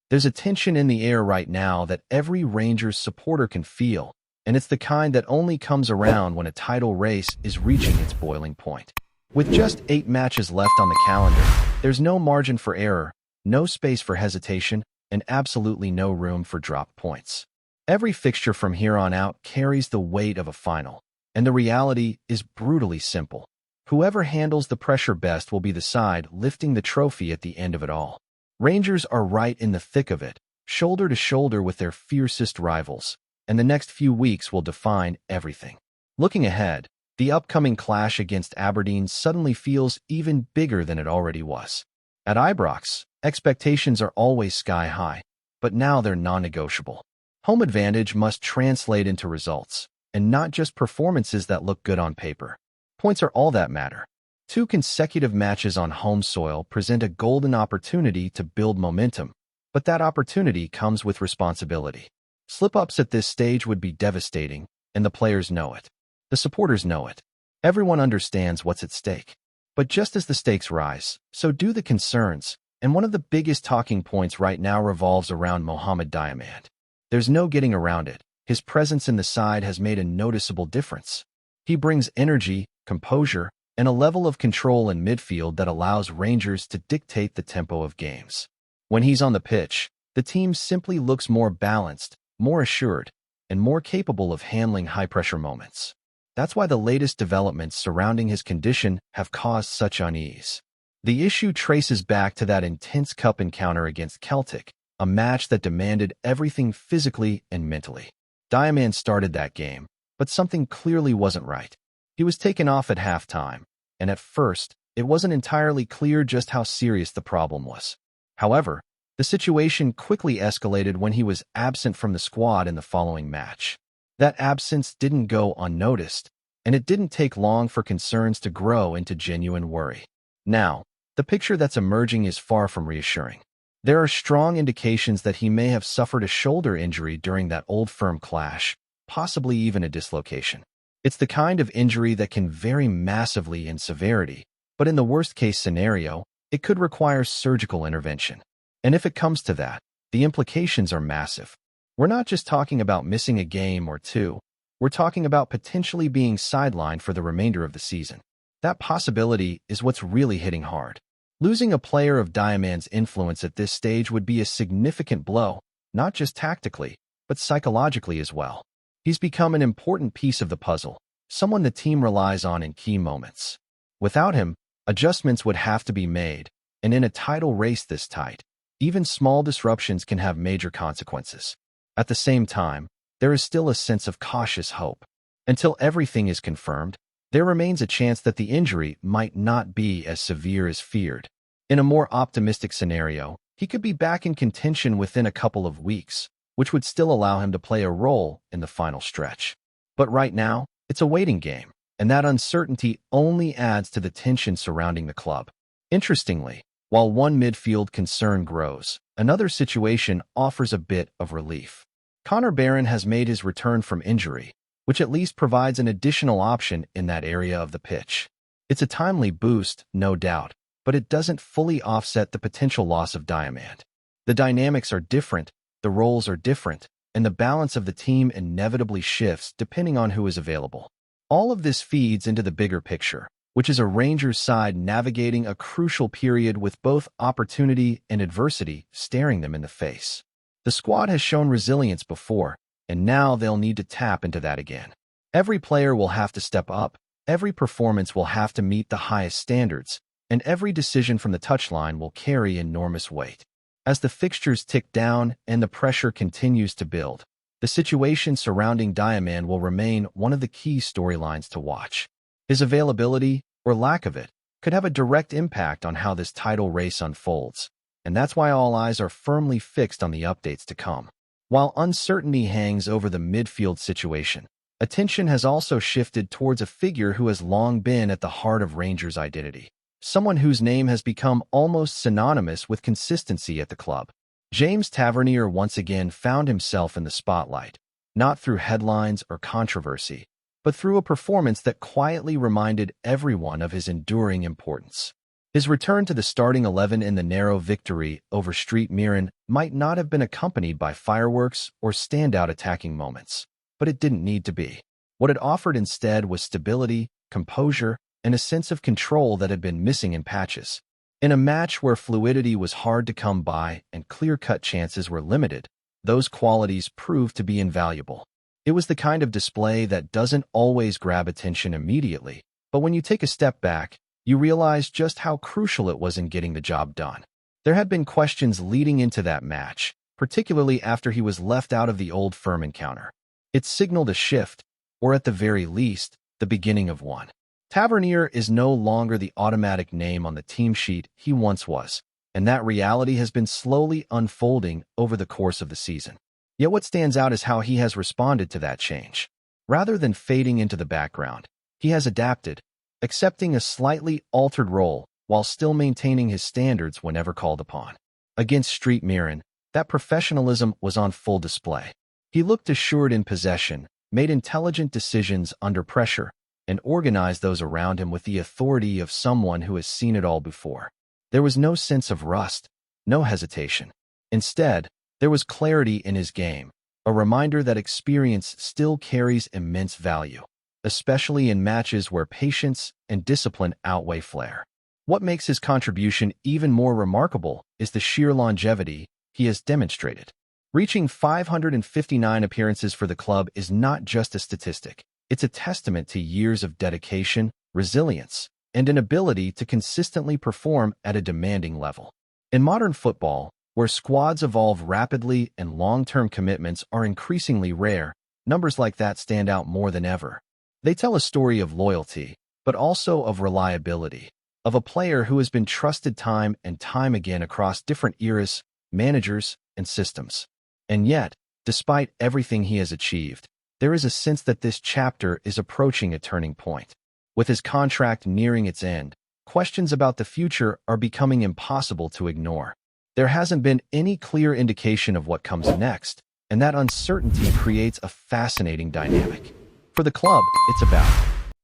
There's a tension in the air right now that every Rangers supporter can feel, and it's the kind that only comes around when a title race is reaching its boiling point. With just 8 matches left on the calendar, there's no margin for error, no space for hesitation, and absolutely no room for dropped points. Every fixture from here on out carries the weight of a final, and the reality is brutally simple. Whoever handles the pressure best will be the side lifting the trophy at the end of it all. Rangers are right in the thick of it, shoulder to shoulder with their fiercest rivals, and the next few weeks will define everything. Looking ahead, the upcoming clash against Aberdeen suddenly feels even bigger than it already was. At Ibrox, expectations are always sky high, but now they're non-negotiable. Home advantage must translate into results, and not just performances that look good on paper. Points are all that matter. 2 consecutive matches on home soil present a golden opportunity to build momentum, but that opportunity comes with responsibility. Slip-ups at this stage would be devastating, and the players know it. The supporters know it. Everyone understands what's at stake. But just as the stakes rise, so do the concerns, and one of the biggest talking points right now revolves around Mohamed Diamand. There's no getting around it. His presence in the side has made a noticeable difference. He brings energy, composure, and a level of control in midfield that allows Rangers to dictate the tempo of games. When he's on the pitch, the team simply looks more balanced, more assured, and more capable of handling high-pressure moments. That's why the latest developments surrounding his condition have caused such unease. The issue traces back to that intense cup encounter against Celtic, a match that demanded everything physically and mentally. Diamand started that game, but something clearly wasn't right. He was taken off at halftime, and at first, it wasn't entirely clear just how serious the problem was. However, the situation quickly escalated when he was absent from the squad in the following match. That absence didn't go unnoticed, and it didn't take long for concerns to grow into genuine worry. Now, the picture that's emerging is far from reassuring. There are strong indications that he may have suffered a shoulder injury during that Old Firm clash, possibly even a dislocation. It's the kind of injury that can vary massively in severity, but in the worst-case scenario, it could require surgical intervention. And if it comes to that, the implications are massive. We're not just talking about missing a game or two. We're talking about potentially being sidelined for the remainder of the season. That possibility is what's really hitting hard. Losing a player of Diamand's influence at this stage would be a significant blow, not just tactically, but psychologically as well. He's become an important piece of the puzzle, someone the team relies on in key moments. Without him, adjustments would have to be made, and in a title race this tight, even small disruptions can have major consequences. At the same time, there is still a sense of cautious hope. Until everything is confirmed, there remains a chance that the injury might not be as severe as feared. In a more optimistic scenario, he could be back in contention within a couple of weeks, which would still allow him to play a role in the final stretch. But right now, it's a waiting game, and that uncertainty only adds to the tension surrounding the club. Interestingly, while one midfield concern grows, another situation offers a bit of relief. Connor Barron has made his return from injury, which at least provides an additional option in that area of the pitch. It's a timely boost, no doubt, but it doesn't fully offset the potential loss of Diamand. The dynamics are different, the roles are different, and the balance of the team inevitably shifts depending on who is available. All of this feeds into the bigger picture, which is a Rangers side navigating a crucial period with both opportunity and adversity staring them in the face. The squad has shown resilience before, and now they'll need to tap into that again. Every player will have to step up, every performance will have to meet the highest standards, and every decision from the touchline will carry enormous weight. As the fixtures tick down and the pressure continues to build, the situation surrounding Diamand will remain one of the key storylines to watch. His availability, or lack of it, could have a direct impact on how this title race unfolds, and that's why all eyes are firmly fixed on the updates to come. While uncertainty hangs over the midfield situation, attention has also shifted towards a figure who has long been at the heart of Rangers' identity. Someone whose name has become almost synonymous with consistency at the club. James Tavernier once again found himself in the spotlight, not through headlines or controversy, but through a performance that quietly reminded everyone of his enduring importance. His return to the starting 11 in the narrow victory over Street Mirren might not have been accompanied by fireworks or standout attacking moments, but it didn't need to be. What it offered instead was stability, composure, and a sense of control that had been missing in patches. In a match where fluidity was hard to come by and clear-cut chances were limited, those qualities proved to be invaluable. It was the kind of display that doesn't always grab attention immediately, but when you take a step back, you realize just how crucial it was in getting the job done. There had been questions leading into that match, particularly after he was left out of the Old Firm encounter. It signaled a shift, or at the very least, the beginning of one. Tavernier is no longer the automatic name on the team sheet he once was, and that reality has been slowly unfolding over the course of the season. Yet what stands out is how he has responded to that change. Rather than fading into the background, he has adapted, accepting a slightly altered role while still maintaining his standards whenever called upon. Against Street Mirren, that professionalism was on full display. He looked assured in possession, made intelligent decisions under pressure, and organized those around him with the authority of someone who has seen it all before. There was no sense of rust, no hesitation. Instead, there was clarity in his game, a reminder that experience still carries immense value, especially in matches where patience and discipline outweigh flair. What makes his contribution even more remarkable is the sheer longevity he has demonstrated. Reaching 559 appearances for the club is not just a statistic. It's a testament to years of dedication, resilience, and an ability to consistently perform at a demanding level. In modern football, where squads evolve rapidly and long-term commitments are increasingly rare, numbers like that stand out more than ever. They tell a story of loyalty, but also of reliability, of a player who has been trusted time and time again across different eras, managers, and systems. And yet, despite everything he has achieved, there is a sense that this chapter is approaching a turning point. With his contract nearing its end, questions about the future are becoming impossible to ignore. There hasn't been any clear indication of what comes next, and that uncertainty creates a fascinating dynamic. For the club, it's about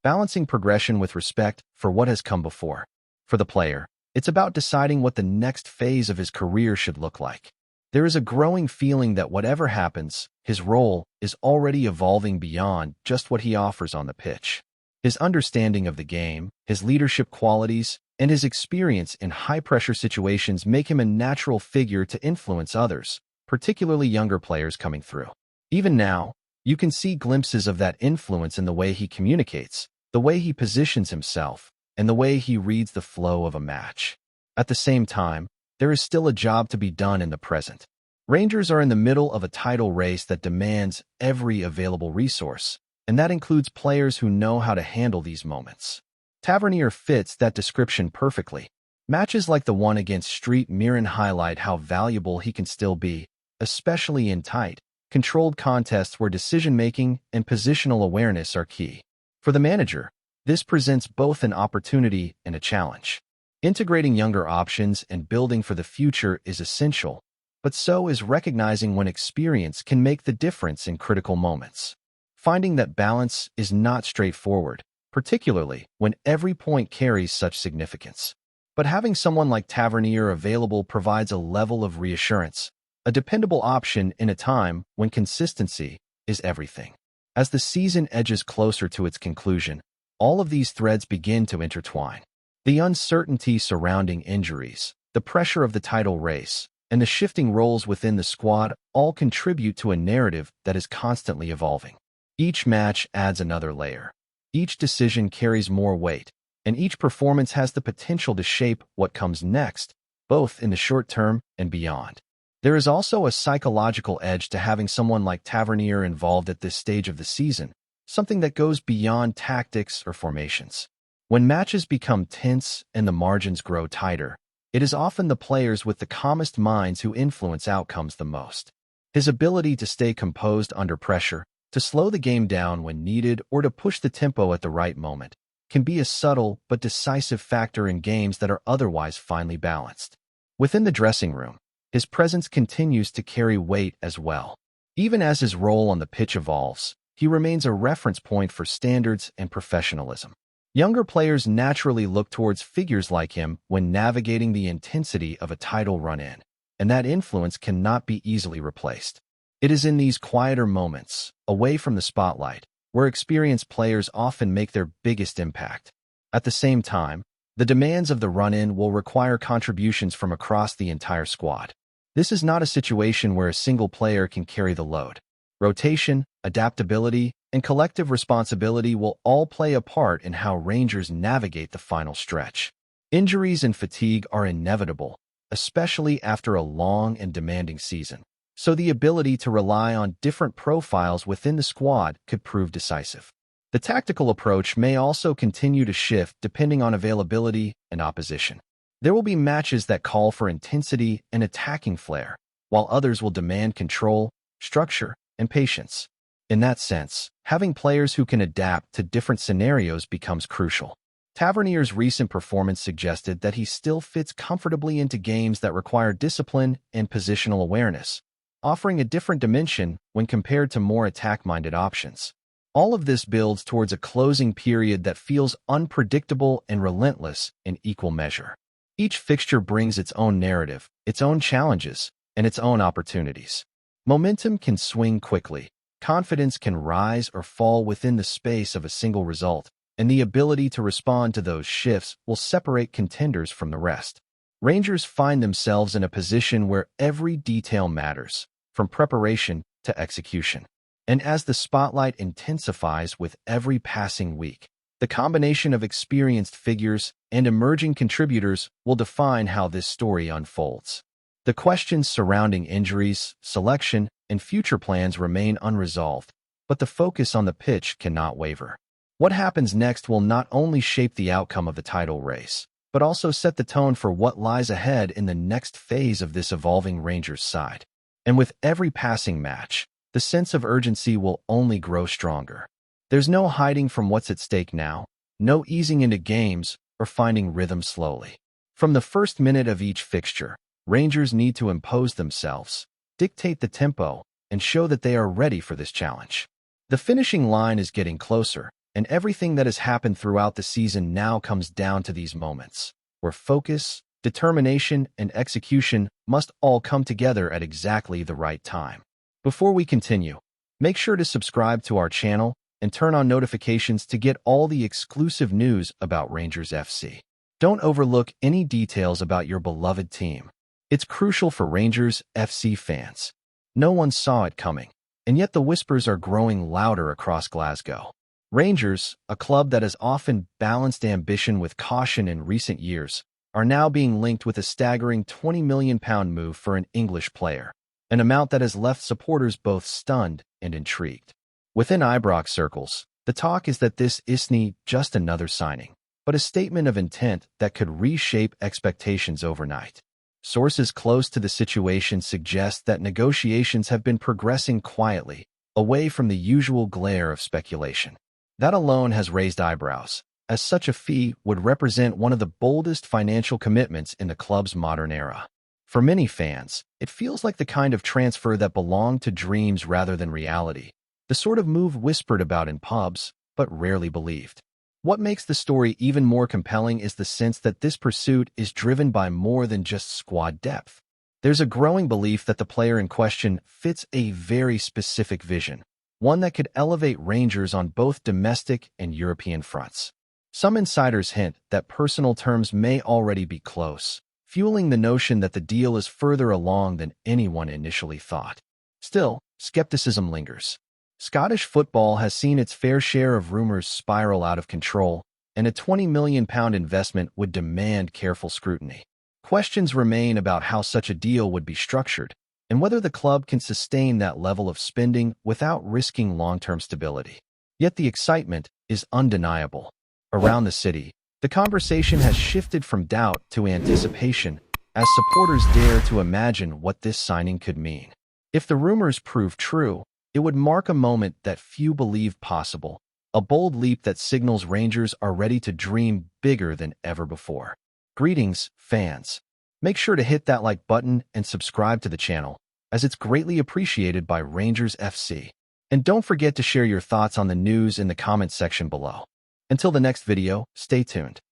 balancing progression with respect for what has come before. For the player, it's about deciding what the next phase of his career should look like. There is a growing feeling that whatever happens, his role is already evolving beyond just what he offers on the pitch. His understanding of the game, his leadership qualities, and his experience in high-pressure situations make him a natural figure to influence others, particularly younger players coming through. Even now, you can see glimpses of that influence in the way he communicates, the way he positions himself, and the way he reads the flow of a match. At the same time, there is still a job to be done in the present. Rangers are in the middle of a title race that demands every available resource, and that includes players who know how to handle these moments. Tavernier fits that description perfectly. Matches like the one against Street Mirren highlight how valuable he can still be, especially in tight, controlled contests where decision-making and positional awareness are key. For the manager, this presents both an opportunity and a challenge. Integrating younger options and building for the future is essential, but so is recognizing when experience can make the difference in critical moments. Finding that balance is not straightforward, particularly when every point carries such significance. But having someone like Tavernier available provides a level of reassurance, a dependable option in a time when consistency is everything. As the season edges closer to its conclusion, all of these threads begin to intertwine. The uncertainty surrounding injuries, the pressure of the title race, and the shifting roles within the squad all contribute to a narrative that is constantly evolving. Each match adds another layer. Each decision carries more weight, and each performance has the potential to shape what comes next, both in the short term and beyond. There is also a psychological edge to having someone like Tavernier involved at this stage of the season, something that goes beyond tactics or formations. When matches become tense and the margins grow tighter, it is often the players with the calmest minds who influence outcomes the most. His ability to stay composed under pressure, to slow the game down when needed, or to push the tempo at the right moment, can be a subtle but decisive factor in games that are otherwise finely balanced. Within the dressing room, his presence continues to carry weight as well. Even as his role on the pitch evolves, he remains a reference point for standards and professionalism. Younger players naturally look towards figures like him when navigating the intensity of a title run-in, and that influence cannot be easily replaced. It is in these quieter moments, away from the spotlight, where experienced players often make their biggest impact. At the same time, the demands of the run-in will require contributions from across the entire squad. This is not a situation where a single player can carry the load. Rotation, adaptability, and collective responsibility will all play a part in how Rangers navigate the final stretch. Injuries and fatigue are inevitable, especially after a long and demanding season, so the ability to rely on different profiles within the squad could prove decisive. The tactical approach may also continue to shift depending on availability and opposition. There will be matches that call for intensity and attacking flair, while others will demand control, structure, and patience. In that sense, having players who can adapt to different scenarios becomes crucial. Tavernier's recent performance suggested that he still fits comfortably into games that require discipline and positional awareness, offering a different dimension when compared to more attack-minded options. All of this builds towards a closing period that feels unpredictable and relentless in equal measure. Each fixture brings its own narrative, its own challenges, and its own opportunities. Momentum can swing quickly, confidence can rise or fall within the space of a single result, and the ability to respond to those shifts will separate contenders from the rest. Rangers find themselves in a position where every detail matters, from preparation to execution. And as the spotlight intensifies with every passing week, the combination of experienced figures and emerging contributors will define how this story unfolds. The questions surrounding injuries, selection, and future plans remain unresolved, but the focus on the pitch cannot waver. What happens next will not only shape the outcome of the title race, but also set the tone for what lies ahead in the next phase of this evolving Rangers side. And with every passing match, the sense of urgency will only grow stronger. There's no hiding from what's at stake now, no easing into games or finding rhythm slowly. From the first minute of each fixture, Rangers need to impose themselves, dictate the tempo, and show that they are ready for this challenge. The finishing line is getting closer, and everything that has happened throughout the season now comes down to these moments, where focus, determination, and execution must all come together at exactly the right time. Before we continue, make sure to subscribe to our channel and turn on notifications to get all the exclusive news about Rangers FC. Don't overlook any details about your beloved team. It's crucial for Rangers FC fans. No one saw it coming, and yet the whispers are growing louder across Glasgow. Rangers, a club that has often balanced ambition with caution in recent years, are now being linked with a staggering £20 million move for an English player, an amount that has left supporters both stunned and intrigued. Within Ibrox circles, the talk is that this isn't just another signing, but a statement of intent that could reshape expectations overnight. Sources close to the situation suggest that negotiations have been progressing quietly, away from the usual glare of speculation. That alone has raised eyebrows, as such a fee would represent one of the boldest financial commitments in the club's modern era. For many fans, it feels like the kind of transfer that belonged to dreams rather than reality, the sort of move whispered about in pubs, but rarely believed. What makes the story even more compelling is the sense that this pursuit is driven by more than just squad depth. There's a growing belief that the player in question fits a very specific vision, one that could elevate Rangers on both domestic and European fronts. Some insiders hint that personal terms may already be close, fueling the notion that the deal is further along than anyone initially thought. Still, skepticism lingers. Scottish football has seen its fair share of rumors spiral out of control, and a £20 million investment would demand careful scrutiny. Questions remain about how such a deal would be structured, and whether the club can sustain that level of spending without risking long-term stability. Yet the excitement is undeniable. Around the city, the conversation has shifted from doubt to anticipation as supporters dare to imagine what this signing could mean. If the rumors prove true, it would mark a moment that few believed possible, a bold leap that signals Rangers are ready to dream bigger than ever before. Greetings, fans. Make sure to hit that like button and subscribe to the channel, as it's greatly appreciated by Rangers FC. And don't forget to share your thoughts on the news in the comments section below. Until the next video, stay tuned.